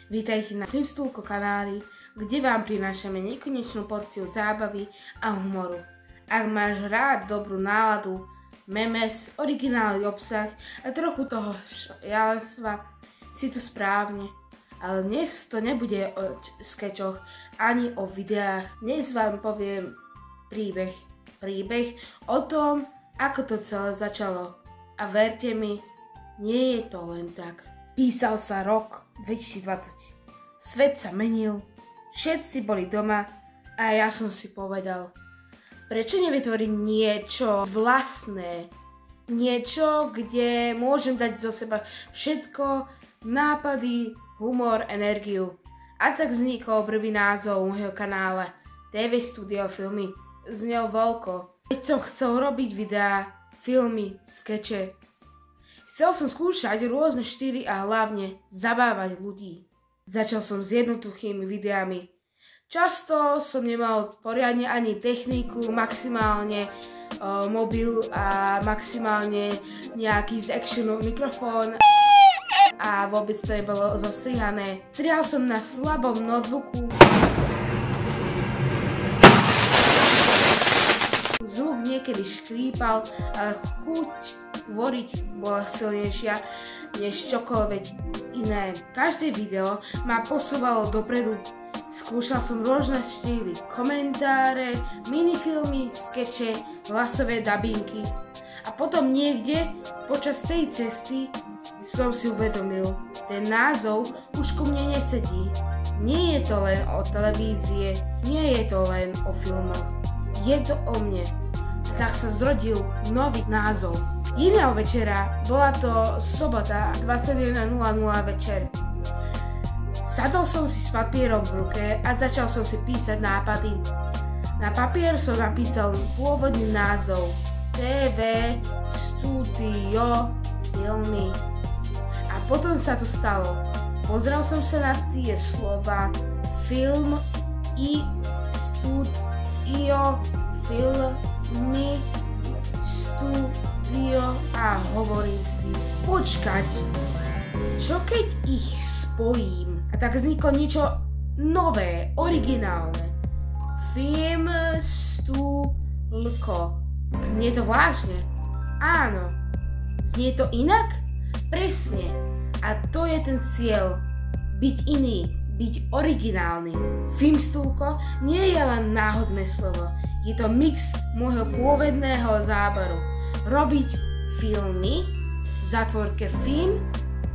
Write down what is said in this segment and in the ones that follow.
Vítajte na Filmstúlko kanáli, kde vám prinášame nekonečnú porciu zábavy a humoru. Ak máš rád dobrú náladu, memes, originálny obsah a trochu toho šialenstva, si tu správne. Ale dnes to nebude o skečoch ani o videách. Dnes vám poviem príbeh o tom, ako to celé začalo. A verte mi, nie je to len tak. Písal sa rok 2020. Svet sa menil, všetci boli doma a ja som si povedal, prečo nevytvoriť niečo vlastné? Niečo, kde môžem dať zo seba všetko, nápady, humor, energiu. A tak vznikol prvý názov môjho kanála TV Studio Filmy. Znel veľko. Keď som chcel robiť videá, filmy, skeče. Chcel som skúšať rôzne štýly a hlavne zabávať ľudí. Začal som s jednoduchými videami. Často som nemal poriadne ani techniku, maximálne mobil a maximálne nejaký z actionu mikrofón a vôbec to nebolo zostrihané. Strihal som na slabom notebooku. Zvuk niekedy škrípal, ale chuť tvoriť bola silnejšia než čokoľvek iné. Každé video ma posúvalo dopredu. Skúšal som rôzne štýly, komentáre, minifilmy, skeče, hlasové dabinky. A potom niekde počas tej cesty som si uvedomil, ten názov už ku mne nesedí. Nie je to len o televízie, nie je to len o filmoch. Je to o mne. Tak sa zrodil nový názov. Iného večera, bola to sobota 21:00 večer. Sadol som si s papierom v ruke a začal som si písať nápady. Na papier som napísal pôvodný názov TV Studio Filmy. A potom sa to stalo. Pozrel som sa na tie slova film i studio filmy studio a hovorím si, počkať, čo keď ich spojím? A tak vzniklo niečo nové, originálne. Film stúlko. Znie to vážne? Áno. Znie to inak? Presne. A to je ten cieľ. Byť iný, byť originálny. Filmstúlko nie je len náhodné slovo. Je to mix môjho pôvodného záberu. Robiť filmy, v zátvorke film,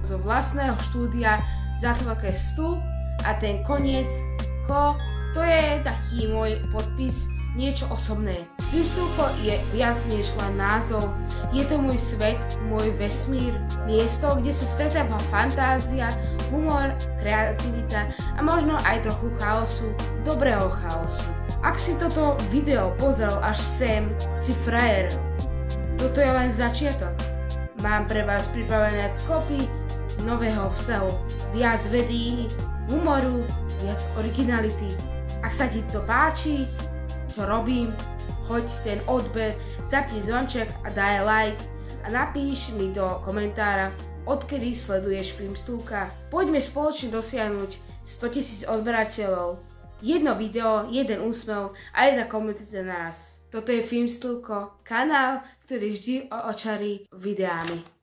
zo vlastného štúdia, v zátvorke stu a ten koniec ko, to je taký môj podpis, niečo osobné. Filmstúlko je viac než len názov. Je to môj svet, môj vesmír, miesto, kde sa stretáva fantázia, humor, kreativita a možno aj trochu chaosu, dobrého chaosu. Ak si toto video pozrel až sem, si frajer. Toto je len začiatok. Mám pre vás pripravené kopy nového obsahu. Viac vedy, humoru, viac originality. Ak sa ti to páči, čo robím, hoď ten odber, zapni zvonček a daj like a napíš mi do komentára, odkedy sleduješ Filmstúlka. Poďme spoločne dosiahnuť 100 000 odberateľov. Jedno video, jeden úsmev a jedna komunita na nás. Toto je Filmstúlko, kanál, ktorý vždy očarí videami.